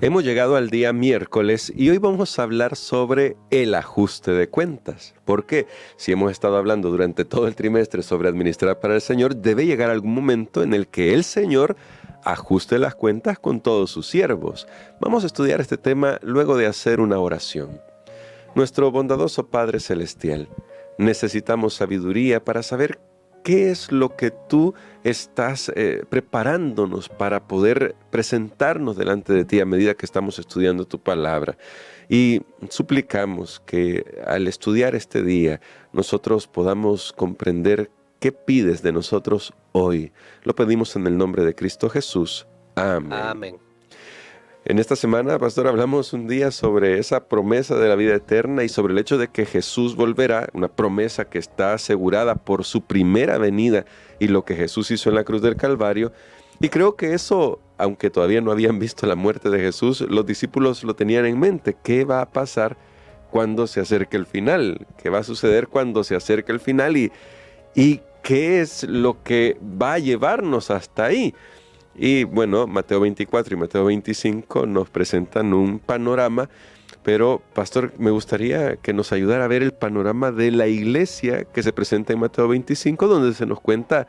Hemos llegado al día miércoles y hoy vamos a hablar sobre el ajuste de cuentas. Porque si hemos estado hablando durante todo el trimestre sobre administrar para el Señor, debe llegar algún momento en el que el Señor ajuste las cuentas con todos sus siervos. Vamos a estudiar este tema luego de hacer una oración. Nuestro bondadoso Padre Celestial, necesitamos sabiduría para saber qué es lo que tú estás preparándonos para poder presentarnos delante de ti a medida que estamos estudiando tu palabra. Y suplicamos que al estudiar este día nosotros podamos comprender qué pides de nosotros hoy. Lo pedimos en el nombre de Cristo Jesús. Amén. Amén. En esta semana, pastor, hablamos un día sobre esa promesa de la vida eterna y sobre el hecho de que Jesús volverá, una promesa que está asegurada por su primera venida y lo que Jesús hizo en la cruz del Calvario. Y creo que eso, aunque todavía no habían visto la muerte de Jesús, los discípulos lo tenían en mente. ¿Qué va a pasar cuando se acerque el final? ¿Qué va a suceder cuando se acerque el final? ¿Y qué es lo que va a llevarnos hasta ahí? Y bueno, Mateo 24 y Mateo 25 nos presentan un panorama, pero pastor, me gustaría que nos ayudara a ver el panorama de la iglesia que se presenta en Mateo 25, donde se nos cuenta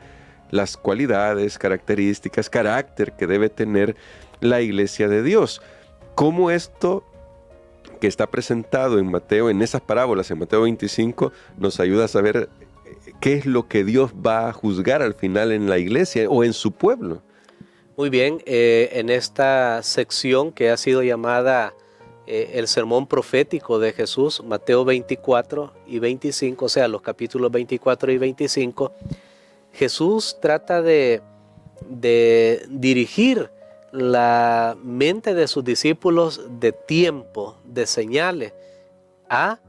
las cualidades, características, carácter que debe tener la iglesia de Dios. Cómo esto que está presentado en Mateo, en esas parábolas en Mateo 25, nos ayuda a saber qué es lo que Dios va a juzgar al final en la iglesia o en su pueblo. Muy bien, en esta sección que ha sido llamada el sermón profético de Jesús, Mateo 24 y 25, o sea, los capítulos 24 y 25, Jesús trata de dirigir la mente de sus discípulos de tiempo, de señales, a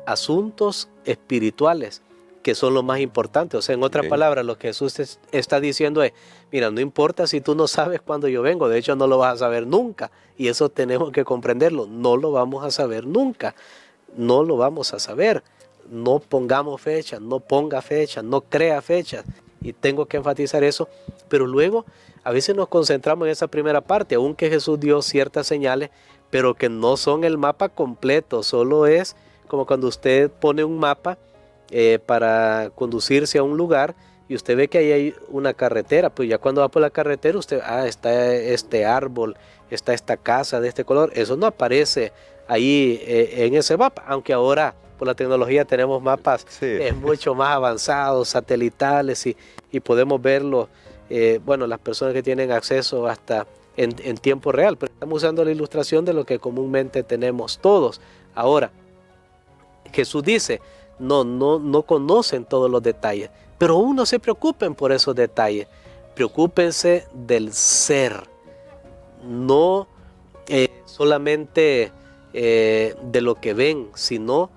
asuntos espirituales, que son lo más importante. O sea, en otras palabras, lo que Jesús está diciendo es, mira, no importa si tú no sabes cuándo yo vengo, de hecho no lo vas a saber nunca, y eso tenemos que comprenderlo, no lo vamos a saber nunca, no lo vamos a saber, no pongamos fechas, no ponga fechas, no crea fechas, y tengo que enfatizar eso, pero luego a veces nos concentramos en esa primera parte, aunque Jesús dio ciertas señales, pero que no son el mapa completo, solo es como cuando usted pone un mapa para conducirse a un lugar y usted ve que ahí hay una carretera, pues ya cuando va por la carretera usted, está este árbol, está esta casa de este color, eso no aparece ahí en ese mapa, aunque ahora por la tecnología tenemos mapas mucho más avanzados, satelitales y podemos verlo, bueno, las personas que tienen acceso hasta en tiempo real, pero estamos usando la ilustración de lo que comúnmente tenemos todos. Ahora, Jesús dice, no conocen todos los detalles, pero aún no se preocupen por esos detalles, preocúpense del ser, no solamente de lo que ven, sino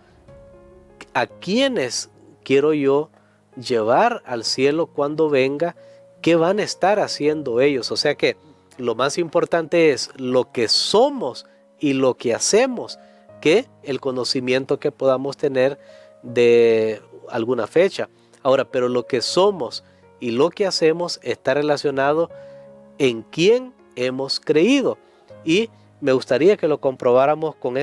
a quienes quiero yo llevar al cielo cuando venga, qué van a estar haciendo ellos. O sea que lo más importante es lo que somos y lo que hacemos, que el conocimiento que podamos tener de alguna fecha. Ahora, pero lo que somos y lo que hacemos está relacionado en quién hemos creído. Y me gustaría que lo comprobáramos con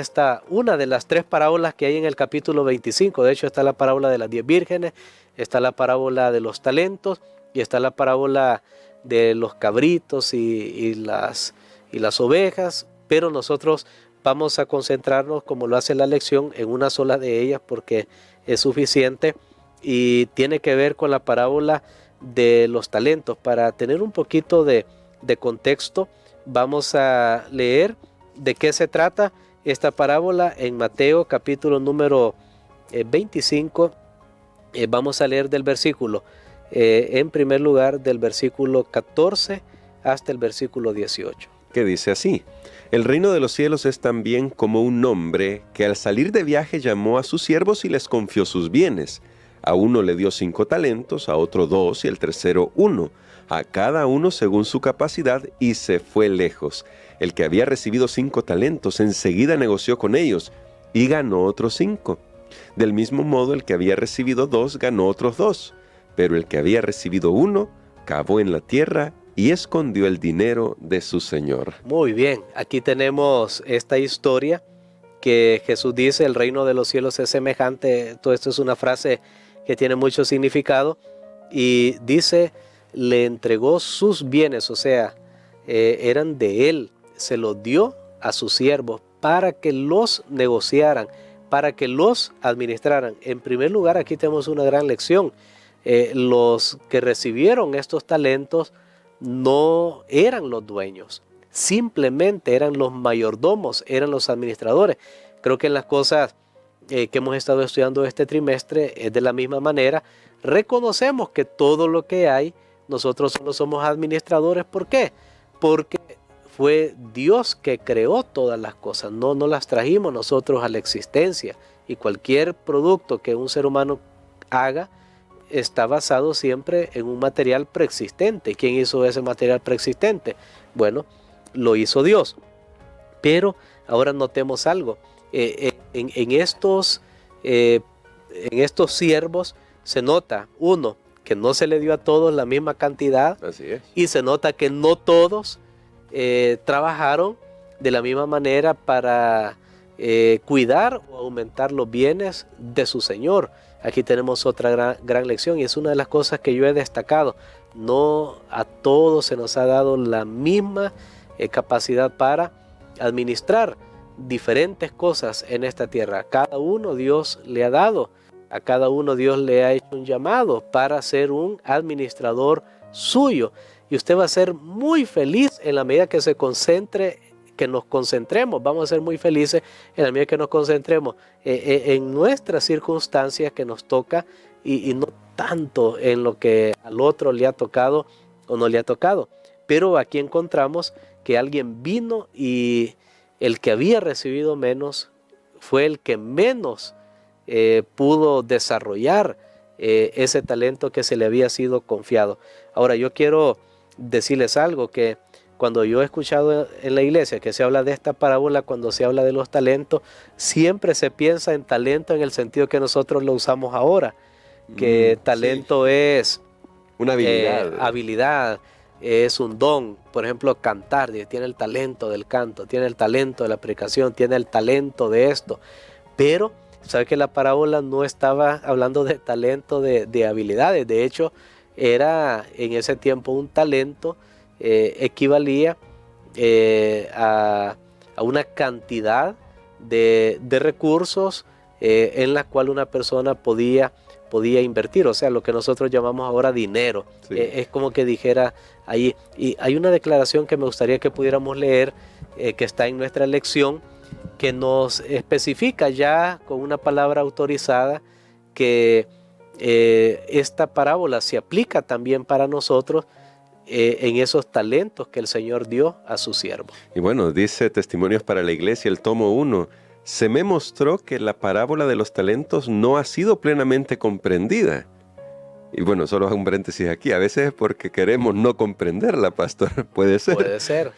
una de las tres parábolas que hay en el capítulo 25. De hecho, está la parábola de las 10 vírgenes, está la parábola de los talentos y está la parábola de los cabritos y las ovejas. Pero nosotros vamos a concentrarnos, como lo hace la lección, en una sola de ellas porque es suficiente y tiene que ver con la parábola de los talentos. Para tener un poquito de contexto, vamos a leer de qué se trata esta parábola en Mateo capítulo número 25. Vamos a leer del versículo, en primer lugar, del versículo 14 hasta el versículo 18. Que dice así: el reino de los cielos es también como un hombre que al salir de viaje llamó a sus siervos y les confió sus bienes. A uno le dio 5 talentos, a otro 2 y al tercero 1, a cada uno según su capacidad, y se fue lejos. El que había recibido 5 talentos enseguida negoció con ellos y ganó otros 5. Del mismo modo, el que había recibido 2 ganó otros 2, pero el que había recibido 1 cavó en la tierra y escondió el dinero de su señor. Muy bien, aquí tenemos esta historia que Jesús dice, el reino de los cielos es semejante. Todo esto es una frase que tiene mucho significado. Y dice, le entregó sus bienes, o sea, eran de él, se los dio a sus siervos para que los negociaran, para que los administraran. En primer lugar, aquí tenemos una gran lección. Los que recibieron estos talentos no eran los dueños, simplemente eran los mayordomos, eran los administradores. Creo que en las cosas que hemos estado estudiando este trimestre es de la misma manera. Reconocemos que todo lo que hay, nosotros solo somos administradores. ¿Por qué? Porque fue Dios que creó todas las cosas, no las trajimos nosotros a la existencia. Y cualquier producto que un ser humano haga está basado siempre en un material preexistente. ¿Quién hizo ese material preexistente? Bueno, lo hizo Dios. Pero ahora notemos algo. En estos siervos se nota, uno, que no se le dio a todos la misma cantidad. Así es. Y se nota que no todos trabajaron de la misma manera para cuidar o aumentar los bienes de su Señor. Aquí tenemos otra gran lección, y es una de las cosas que yo he destacado. No a todos se nos ha dado la misma capacidad para administrar diferentes cosas en esta tierra. A cada uno Dios le ha dado, a cada uno Dios le ha hecho un llamado para ser un administrador suyo. Y usted va a ser muy feliz en la medida que se concentre, que nos concentremos. Vamos a ser muy felices en la medida que nos concentremos en nuestras circunstancias que nos toca, y no tanto en lo que al otro le ha tocado o no le ha tocado. Pero aquí encontramos que alguien vino y el que había recibido menos fue el que menos pudo desarrollar ese talento que se le había sido confiado. Ahora, yo quiero decirles algo, que cuando yo he escuchado en la iglesia que se habla de esta parábola, cuando se habla de los talentos, siempre se piensa en talento en el sentido que nosotros lo usamos ahora, que talento es una habilidad. Habilidad, es un don. Por ejemplo, cantar, tiene el talento del canto, tiene el talento de la predicación, tiene el talento de esto. Pero, ¿sabe que la parábola no estaba hablando de talento de habilidades? De hecho, era en ese tiempo un talento equivalía a una cantidad de recursos en la cual una persona podía invertir, o sea, lo que nosotros llamamos ahora dinero. Sí. Es como que dijera ahí, y hay una declaración que me gustaría que pudiéramos leer, que está en nuestra lección, que nos especifica ya con una palabra autorizada que esta parábola se aplica también para nosotros en esos talentos que el Señor dio a su siervo. Y bueno, dice Testimonios para la Iglesia, el tomo 1, se me mostró que la parábola de los talentos no ha sido plenamente comprendida. Y bueno, solo hago un paréntesis aquí, a veces es porque queremos no comprenderla, pastor, puede ser. Puede ser.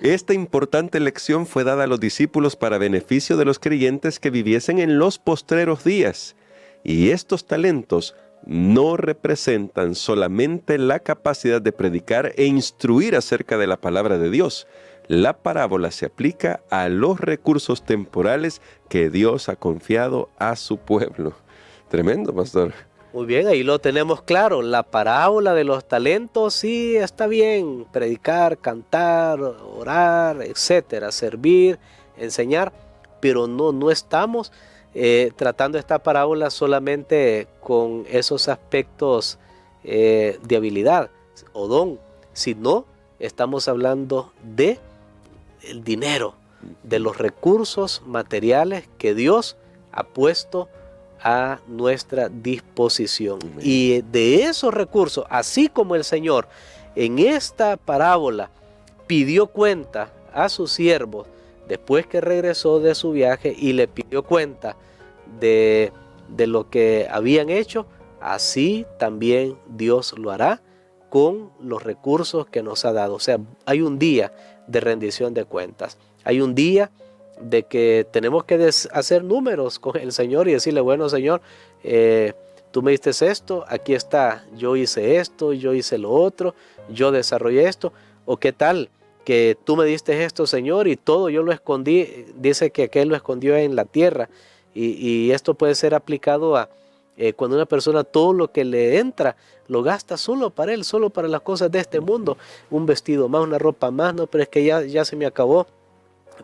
Esta importante lección fue dada a los discípulos para beneficio de los creyentes que viviesen en los postreros días. Y estos talentos no representan solamente la capacidad de predicar e instruir acerca de la palabra de Dios. La parábola se aplica a los recursos temporales que Dios ha confiado a su pueblo. Tremendo, pastor. Muy bien, ahí lo tenemos claro. La parábola de los talentos, sí, está bien. Predicar, cantar, orar, etcétera, servir, enseñar. Pero no estamos tratando esta parábola solamente con esos aspectos de habilidad o don, sino estamos hablando de el dinero, de los recursos materiales que Dios ha puesto a nuestra disposición. Y de esos recursos, así como el Señor en esta parábola pidió cuenta a sus siervos después que regresó de su viaje y le pidió cuenta de lo que habían hecho, así también Dios lo hará con los recursos que nos ha dado. O sea, hay un día de rendición de cuentas. Hay un día de que tenemos que hacer números con el Señor y decirle, bueno, Señor, tú me diste esto, aquí está, yo hice esto, yo hice lo otro, yo desarrollé esto, o qué tal que tú me diste esto, Señor, y todo yo lo escondí. Dice que aquel lo escondió en la tierra, y esto puede ser aplicado a cuando una persona todo lo que le entra lo gasta solo para él, solo para las cosas de este mundo, un vestido más, una ropa más, no, pero es que ya se me acabó.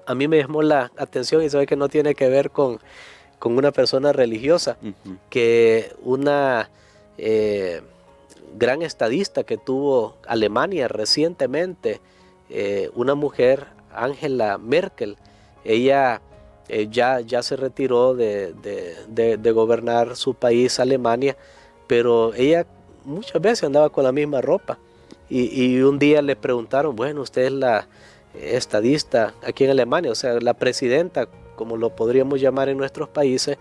A mí me llamó la atención y sabe que no tiene que ver con una persona religiosa, que una gran estadista que tuvo Alemania recientemente, una mujer, Angela Merkel, ella ya se retiró de gobernar su país, Alemania, pero ella muchas veces andaba con la misma ropa. Y un día le preguntaron, bueno, usted es la estadista aquí en Alemania, o sea, la presidenta, como lo podríamos llamar en nuestros países,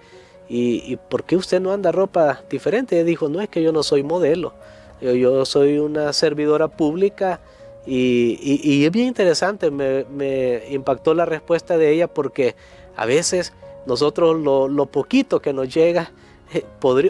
y ¿por qué usted no anda ropa diferente? Ella dijo, no, es que yo no soy modelo, yo soy una servidora pública. Y es bien interesante, me impactó la respuesta de ella, porque a veces nosotros lo poquito que nos llega,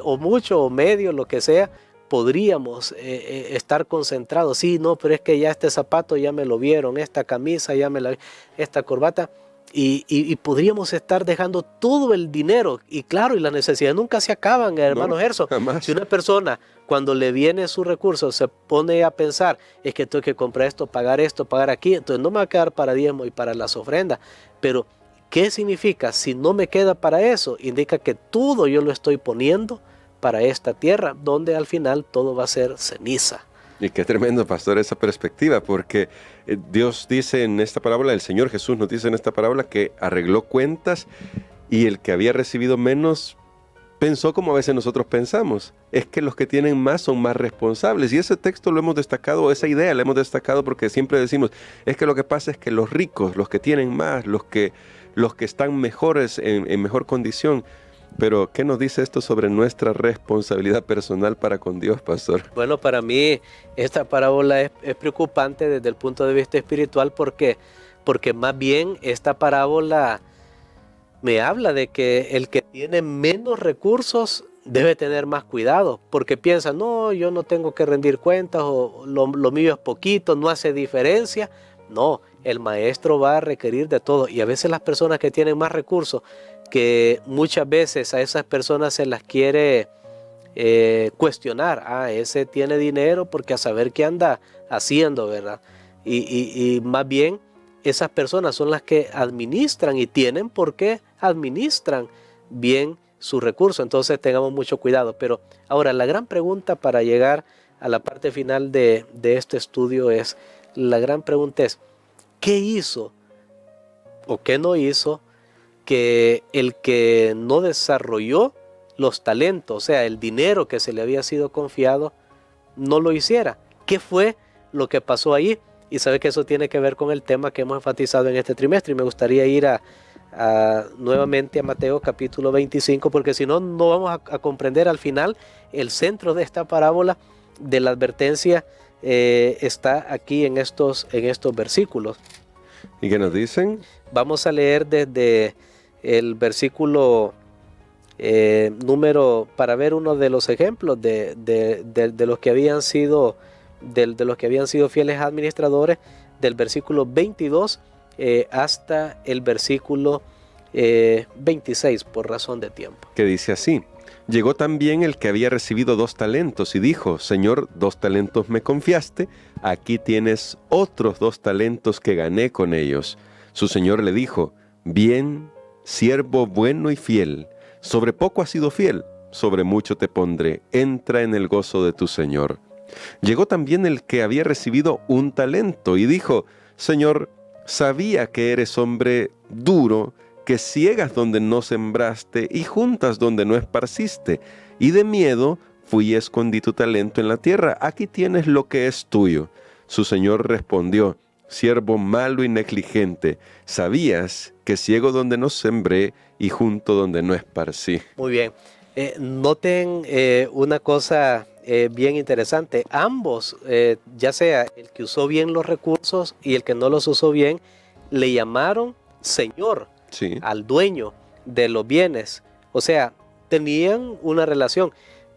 o mucho o medio, lo que sea, podríamos estar concentrados. Sí, no, pero es que ya este zapato ya me lo vieron, esta camisa ya me la vi, esta corbata, y podríamos estar dejando todo el dinero, y claro, y las necesidades nunca se acaban, hermano Gerson. Jamás. Si una persona, cuando le viene su recurso, se pone a pensar, es que tengo que comprar esto, pagar aquí, entonces no me va a quedar para diezmo y para las ofrendas. Pero ¿qué significa? Si no me queda para eso, indica que todo yo lo estoy poniendo para esta tierra, donde al final todo va a ser ceniza. Y qué tremendo, pastor, esa perspectiva, porque Dios dice en esta parábola, el Señor Jesús nos dice en esta parábola que arregló cuentas, y el que había recibido menos pensó como a veces nosotros pensamos, es que los que tienen más son más responsables. Y ese texto lo hemos destacado, esa idea la hemos destacado, porque siempre decimos, es que lo que pasa es que los ricos, los que tienen más, los que están mejores, en mejor condición. Pero, ¿qué nos dice esto sobre nuestra responsabilidad personal para con Dios, pastor? Bueno, para mí esta parábola es preocupante desde el punto de vista espiritual, porque más bien esta parábola me habla de que el que tiene menos recursos debe tener más cuidado, porque piensa, no, yo no tengo que rendir cuentas, o lo mío es poquito, no hace diferencia. No, el maestro va a requerir de todo, y a veces las personas que tienen más recursos, que muchas veces a esas personas se las quiere cuestionar, ese tiene dinero porque a saber qué anda haciendo, ¿verdad? Y más bien esas personas son las que administran, y tienen por qué administran bien sus recursos. Entonces tengamos mucho cuidado. Pero ahora la gran pregunta para llegar a la parte final de este estudio es, ¿qué hizo o qué no hizo que el que no desarrolló los talentos, o sea, el dinero que se le había sido confiado, no lo hiciera? ¿Qué fue lo que pasó ahí? Y sabe que eso tiene que ver con el tema que hemos enfatizado en este trimestre, y me gustaría ir nuevamente a Mateo capítulo 25, porque si no, no vamos a comprender al final el centro de esta parábola, de la advertencia, está aquí en estos versículos. ¿Y qué nos dicen? Vamos a leer desde el versículo para ver uno de los ejemplos de los que habían sido fieles administradores, del versículo 22 hasta el versículo 26, por razón de tiempo. Que dice así: llegó también el que había recibido 2 talentos y dijo, Señor, 2 talentos me confiaste, aquí tienes otros 2 talentos que gané con ellos. Su señor le dijo, bien, siervo bueno y fiel, sobre poco has sido fiel, sobre mucho te pondré, entra en el gozo de tu señor. Llegó también el que había recibido 1 talento y dijo, Señor, sabía que eres hombre duro, que ciegas donde no sembraste y juntas donde no esparciste, y de miedo fui y escondí tu talento en la tierra, aquí tienes lo que es tuyo. Su señor respondió, siervo malo y negligente, sabías que ciego donde no sembré y junto donde no esparcí. Muy bien, noten una cosa bien interesante. Ambos, ya sea el que usó bien los recursos y el que no los usó bien, le llamaron Señor. Sí. Al dueño de los bienes. O sea, tenían una relación,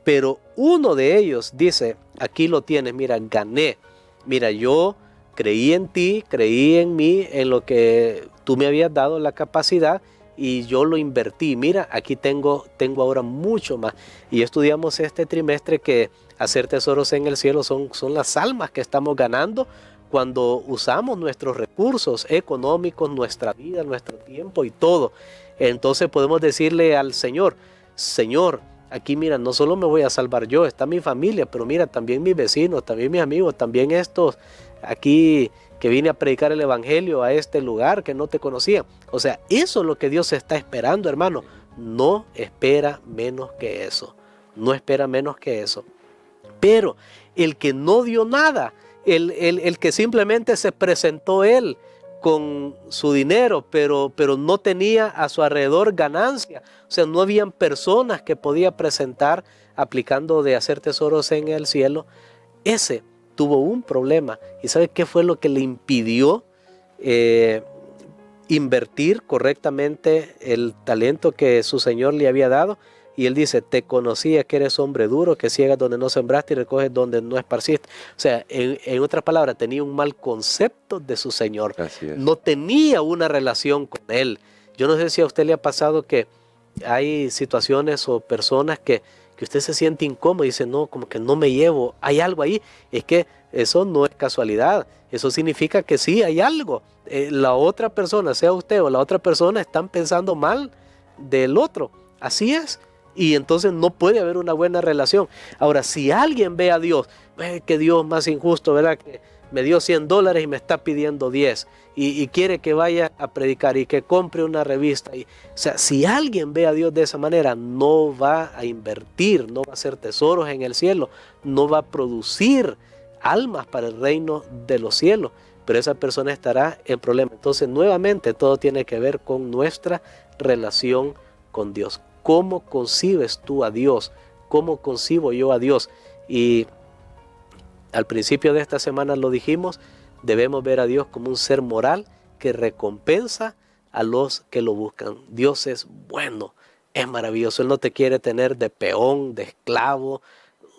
Pero uno de ellos dice, aquí lo tienes, mira, gané. Mira, yo creí en ti, creí en mí, en lo que tú me habías dado la capacidad y yo lo invertí. Mira, aquí tengo ahora mucho más. Y estudiamos este trimestre que hacer tesoros en el cielo son las almas que estamos ganando cuando usamos nuestros recursos económicos, nuestra vida, nuestro tiempo y todo. Entonces podemos decirle al Señor, Señor, aquí mira, no solo me voy a salvar yo, está mi familia, pero mira, también mis vecinos, también mis amigos, también estos aquí que vine a predicar el evangelio a este lugar que no te conocía. O sea, eso es lo que Dios está esperando, hermano. No espera menos que eso. No espera menos que eso. Pero el que no dio nada, el que simplemente se presentó él con su dinero, pero no tenía a su alrededor ganancia. O sea, no habían personas que podía presentar aplicando de hacer tesoros en el cielo. Ese tuvo un problema. ¿Y sabe qué fue lo que le impidió invertir correctamente el talento que su Señor le había dado? Y él dice, te conocía que eres hombre duro, que ciegas donde no sembraste y recoges donde no esparciste. O sea, en otras palabras, tenía un mal concepto de su Señor. No tenía una relación con él. Yo no sé si a usted le ha pasado que hay situaciones o personas que usted se siente incómodo y dice, no, como que no me llevo, hay algo ahí. Es que eso no es casualidad, eso significa que sí hay algo. La otra persona, sea usted o la otra persona, están pensando mal del otro. Así es. Y entonces no puede haber una buena relación. Ahora, si alguien ve a Dios, que Dios más injusto, ¿verdad? Que me dio $100 y me está pidiendo 10 y quiere que vaya a predicar y que compre una revista. O sea, si alguien ve a Dios de esa manera, no va a invertir, no va a hacer tesoros en el cielo, no va a producir almas para el reino de los cielos, pero esa persona estará en problema. Entonces, nuevamente, todo tiene que ver con nuestra relación con Dios. ¿Cómo concibes tú a Dios? ¿Cómo concibo yo a Dios? Y al principio de esta semana lo dijimos, debemos ver a Dios como un ser moral que recompensa a los que lo buscan. Dios es bueno, es maravilloso. Él no te quiere tener de peón, de esclavo,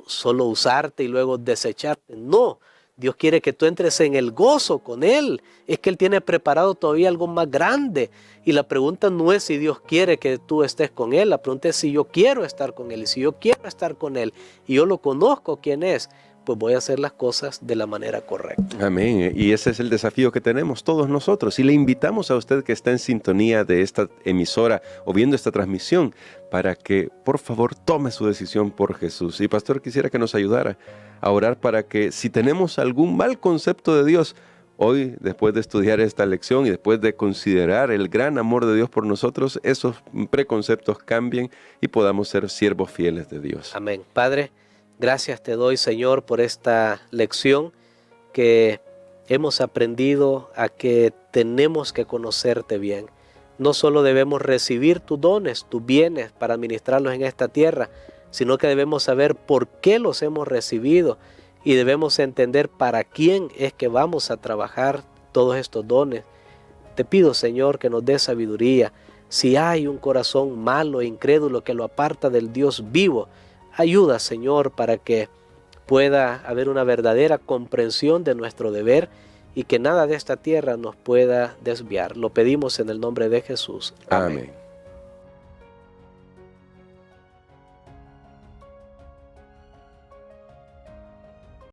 solo usarte y luego desecharte. No, Dios quiere que tú entres en el gozo con Él. Es que Él tiene preparado todavía algo más grande. Y la pregunta no es si Dios quiere que tú estés con Él. La pregunta es si yo quiero estar con Él. Y si yo quiero estar con Él y yo lo conozco quién es, pues voy a hacer las cosas de la manera correcta. Amén. Y ese es el desafío que tenemos todos nosotros. Y le invitamos a usted que está en sintonía de esta emisora o viendo esta transmisión para que, por favor, tome su decisión por Jesús. Y pastor, quisiera que nos ayudara a orar para que si tenemos algún mal concepto de Dios, hoy, después de estudiar esta lección y después de considerar el gran amor de Dios por nosotros, esos preconceptos cambien y podamos ser siervos fieles de Dios. Amén. Padre, gracias te doy, Señor, por esta lección que hemos aprendido a que tenemos que conocerte bien. No solo debemos recibir tus dones, tus bienes para administrarlos en esta tierra, sino que debemos saber por qué los hemos recibido y debemos entender para quién es que vamos a trabajar todos estos dones. Te pido, Señor, que nos des sabiduría. Si hay un corazón malo e incrédulo que lo aparta del Dios vivo, ayuda, Señor, para que pueda haber una verdadera comprensión de nuestro deber y que nada de esta tierra nos pueda desviar. Lo pedimos en el nombre de Jesús. Amén.